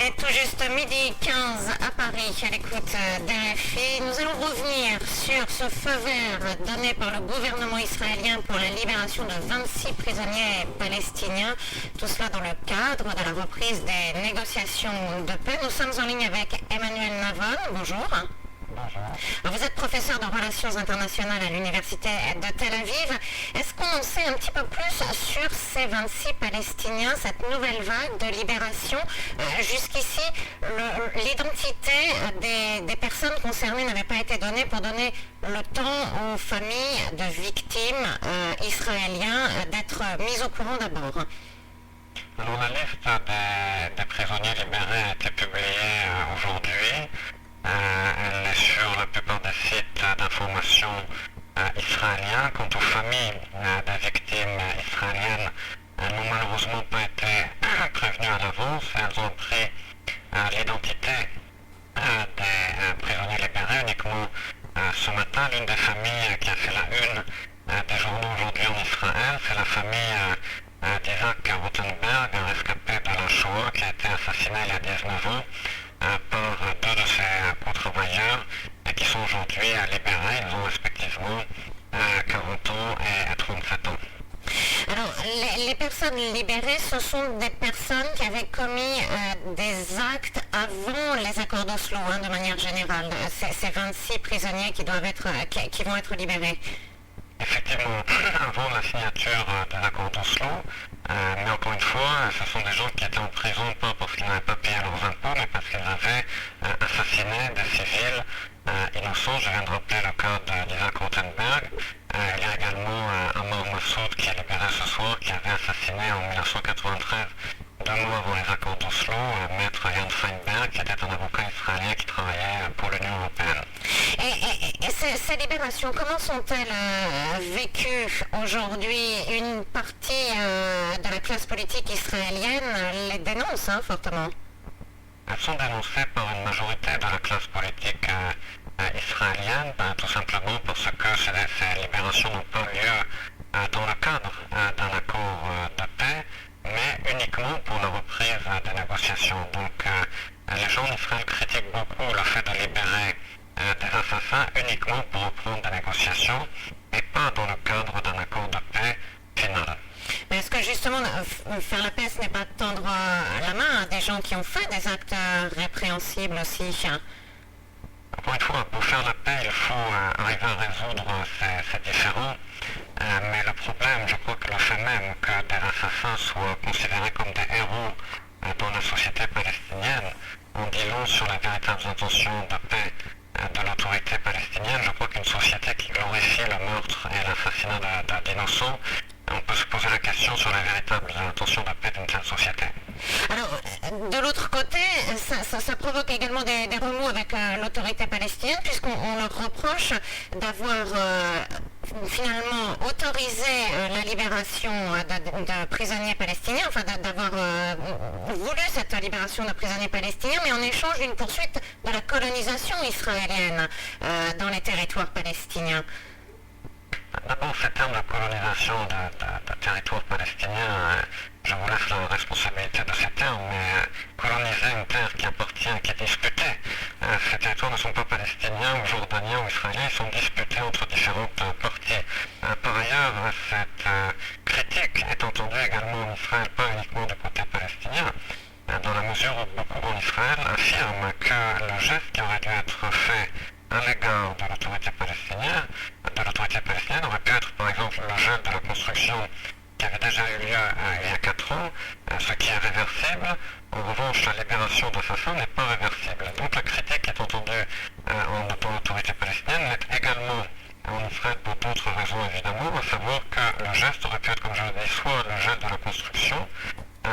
Il est tout juste midi 15 à Paris, à l'écoute d'RFI. Nous allons revenir sur ce feu vert donné par le gouvernement israélien pour la libération de 26 prisonniers palestiniens. Tout cela dans le cadre de la reprise des négociations de paix. Nous sommes en ligne avec Emmanuel Navon. Bonjour. Vous êtes professeur de relations internationales à l'université de Tel Aviv. Est-ce qu'on en sait un petit peu plus sur ces 26 Palestiniens, cette nouvelle vague de libération? Jusqu'ici, l'identité des personnes concernées n'avait pas été donnée pour donner le temps aux familles de victimes israéliens d'être mises au courant d'abord. Alors la liste des prisonniers libérés a été publiée aujourd'hui. Elle est sur la plupart des sites d'information israéliens. Quant aux familles des victimes israéliennes, elles n'ont malheureusement pas été prévenues à l'avance. Elles ont appris l'identité des prisonniers libérés uniquement ce matin. L'une des familles qui a fait la une des journaux aujourd'hui en Israël, c'est la famille d'Isaac Rotenberg, un rescapé de la Shoah qui a été assassiné il y a 19 ans par deux de ses co-travailleurs et qui sont aujourd'hui libérés. Ils ont respectivement 40 ans et 37 ans. Alors, les personnes libérées, ce sont des personnes qui avaient commis des actes avant les accords d'Oslo, de manière générale. Ces 26 prisonniers qui vont être libérés. Effectivement, avant la signature des accords d'Oslo, mais encore une fois, ce sont des gens qui étaient en prison pas parce qu'ils n'avaient pas payé leurs impôts, mais parce qu'ils avaient assassiné des civils innocents. Je viens de rappeler le cas d'Isaac Rotenberg. Il y a également Ammar Massoud qui est libéré ce soir, qui avait assassiné en 1993, 2 mois avant les accords d'Oslo, maître Jan Feinberg, qui était un avocat israélien qui travaillait pour l'Union européenne. Et ces libérations, comment sont-elles vécues aujourd'hui? Une partie de la classe politique israélienne les dénonce fortement. Elles sont dénoncées par une majorité de la classe politique israélienne, tout simplement parce que ces libérations n'ont pas lieu dans le cadre d'un accord de paix, mais uniquement pour la reprise des négociations. Donc les gens en Israël critiquent beaucoup le fait de libérer des assassins uniquement pour reprendre des négociations et pas dans le cadre d'un accord de paix final. Mais est-ce que justement faire la paix, ce n'est pas tendre la main à des gens qui ont fait des actes répréhensibles aussi? Encore une fois, pour faire la paix, il faut arriver à résoudre ces différends. Mais le problème, je crois que le fait même que des assassins soient considérés comme des héros dans la société palestinienne, en dit long sur les véritables intentions de paix de l'autorité palestinienne. Je crois qu'une société qui glorifie le meurtre et l'assassinat d'innocents, on peut se poser la question sur les véritables intentions de paix d'une telle société. Alors, de l'autre côté, ça provoque également des remous avec l'autorité palestinienne, puisqu'on leur reproche d'avoir finalement autorisé la libération de prisonniers palestiniens, enfin d'avoir voulu cette libération de prisonniers palestiniens, mais en échange d'une poursuite de la colonisation israélienne dans les territoires palestiniens. D'abord, ces termes de colonisation de territoire palestinien, je vous laisse la responsabilité de ces termes, mais coloniser une terre qui appartient, qui est disputée, ces territoires ne sont pas palestiniens ou jordaniens ou israéliens, ils sont disputés entre différentes parties. Par ailleurs, cette critique est entendue également en Israël, pas uniquement du côté palestinien, dans la mesure où beaucoup en Israël affirment que le geste qui aurait dû être fait à l'égard de l'autorité palestinienne aurait pu être par exemple le gel de la construction qui avait déjà eu lieu il y a 4 ans, ce qui est réversible. En revanche, la libération d'assassins n'est pas réversible. Donc la critique est entendue dans l'autorité palestinienne, mais également en Israël pour d'autres raisons évidemment, à savoir que le geste aurait pu être, comme je le dis, soit le gel de la construction,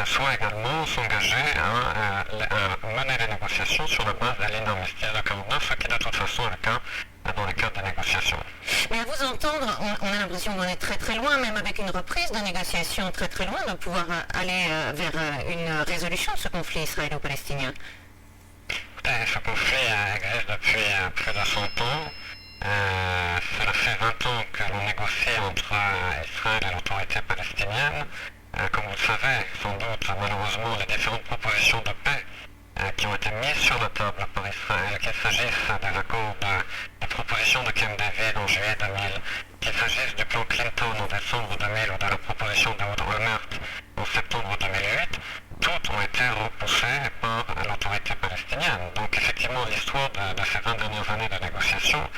soit également s'engager à mener les négociations sur la base des lignes d'armistice de 49, ce qui de toute façon est le cas dans le cadre des négociations. Mais à vous entendre, on a l'impression qu'on est très très loin, même avec une reprise de négociations très très loin, de pouvoir aller vers une résolution de ce conflit israélo-palestinien. Ce conflit existe depuis plus de 100 ans. Cela fait 20 ans que l'on négocie entre Israël et l'autorité palestinienne. Comme vous le savez, sans doute, malheureusement, les différentes propositions de paix acceptables pour Israël, qu'il s'agisse des accords de proposition de Camp David en juillet 2000, qu'il s'agisse du plan Clinton en décembre 2000 ou de la proposition de Ehud Olmert en septembre 2008, toutes ont été repoussées par l'autorité palestinienne. Donc effectivement, l'histoire de ces 20 dernières années de négociations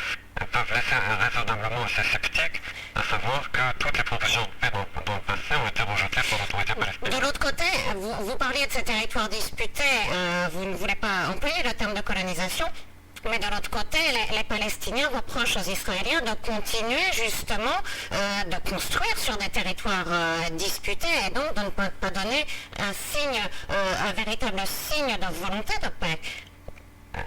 peuvent laisser raisonnablement assez sceptique, à savoir que toutes les propositions de paix dans le passé ont été rejetées par l'autorité palestinienne. De l'autre côté, vous parliez de ces territoires disputés, vous ne voulez pas employer le terme de colonisation, mais de l'autre côté, les Palestiniens reprochent aux Israéliens de continuer justement de construire sur des territoires disputés et donc de ne pas donner un véritable signe de volonté de paix.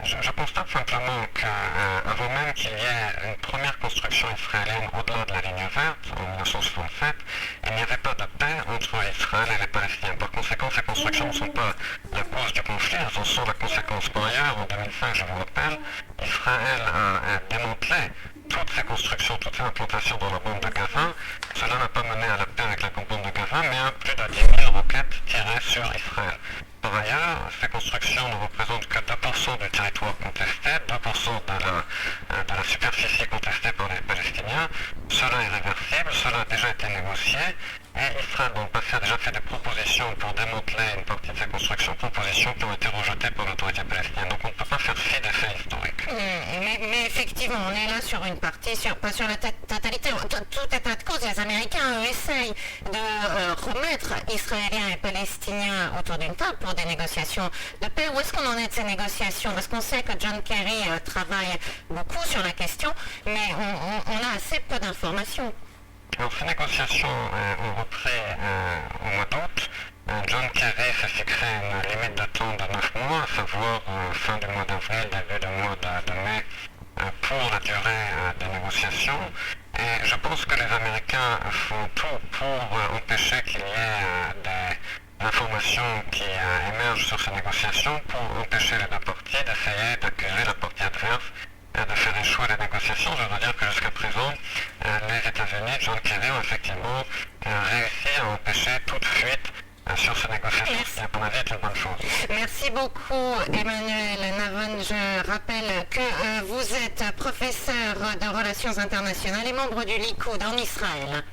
Je constate simplement qu'avant même qu'il y ait une première construction israélienne au-delà de la ligne verte, en 1967, il n'y avait pas de paix entre Israël et les Palestiniens. Par conséquent, ces constructions ne sont pas la cause du conflit, elles en sont la conséquence. Par ailleurs, en 2005, je vous rappelle, Israël a démantelé toutes ces constructions, toutes ces implantations dans la bande de Gaza. Cela n'a pas mené à la paix avec la bande de Gaza, mais à plus de 10 000 roquettes tirées sur Israël. Par ailleurs, ces constructions ne représentent que 2% du territoire contesté, 2% de la superficie contestée par les Palestiniens. Cela est réversible, cela a déjà été négocié, et Israël dans le passé a déjà fait des propositions pour démanteler une partie de ces constructions, propositions qui ont été rejetées par l'autorité palestinienne. Donc on ne peut pas faire fi des faits historiques. Mais effectivement, on est là sur une partie, pas sur la totalité. Tout état de cause, les Américains, eux, essayent de remettre Israéliens et Palestiniens autour d'une table pour des négociations de paix. Où est-ce qu'on en est de ces négociations? Parce qu'on sait que John Kerry travaille beaucoup sur la question, mais on a assez peu d'informations. Alors, ces négociations ont repris au mois d'août. John Kerry s'est fixé une limite de temps de 9 mois, à savoir fin du mois d'avril, début du mois de mai, pour la durée des négociations. Et je pense que les Américains font tout pour empêcher qu'il y ait des informations qui émergent sur ces négociations, pour empêcher les deux parties d'essayer d'accuser la partie adverse de faire échouer les négociations. Je dois dire que jusqu'à présent, les États-Unis, John Kerry, ont effectivement réussi à empêcher toute fuite sur ces négociations, ce qui, à mon avis, est une bonne chose. Merci beaucoup, Emmanuel Navon. Je rappelle que vous êtes professeur de relations internationales et membre du Likoud en Israël.